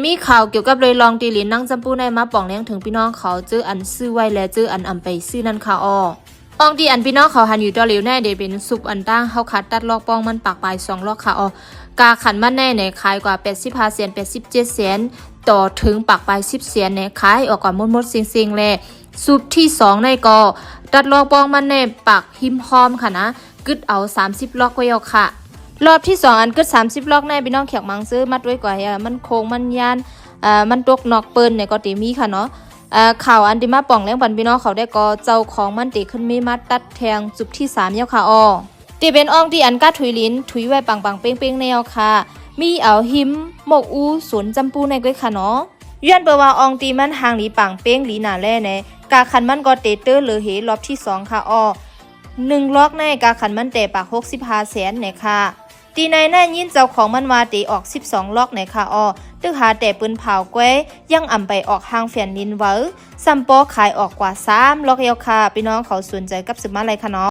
มีข่าวเกี่ยวกับเลยลองตีหลินนั่งจำปูในมาป่องเลี้ยงถึงพี่น้องเขาเจออันซื้อไว้และเจออันไปซื้อนั่นค่ะอองที่อันพี่น้องเขาหันอยู่ตัวเหลียวแน่เดเป็นซุปอันตั้งเขาขัดตัดลอกปองมันปากปลาย2ลอกค่ะกาขันมันแน่ในขายกว่า85 เซน87 เซนต่อถึงปากปลาย10 เซนในขายออกกว่ามดๆเซ็งๆแลซุปที่2ในก็ตัดลอกปองมันในปากหิมพร้อมค่ะนะกึดเอา30ลอกไว้เอาค่ะรอบที่2อันกึด30ลอกในพี่น้องแขกมังซื้อมัดไว้กว่ามันโค้งมันยานมันตกนอกเปิ้นในก็ตีมีค่ะเนาะข่าวอันที่มาป่องเลี้ยงปันพี่น้องเขาได้ก็เจ้าของมันตีขึ้นมีมัดตัดแทงจุดที่3เยาค่ะตีเป็นอ่องที่อันก้าถุยลิ้นถุยไว้ปังๆเป้งๆแนวค่ะมีเอาหิมหมกอูสวนจำปูในก้อยค่ะเนาะย้อนเปิดว่าอ่องตีมันห่างหลีปังเป้งหลีหนาแล่ในกาขันมันก็เตเตอร์หรือเหรอบที่2ค่ะ1ล็อกในกาขันมันเตะปาก65 แสนในค่ะตีในนั่นยินเจ้าของมันว่าตีออก12ล็อกในค่ะตึกหาแต่ปืนเผาแก้วยังอ่ำไปออกห้างแฟนนินเวอร์ซัมโปขายออกกว่า3ล็อกเอวค่ะพี่น้องเขาสนใจกับสึกมาอะไรคะเนาะ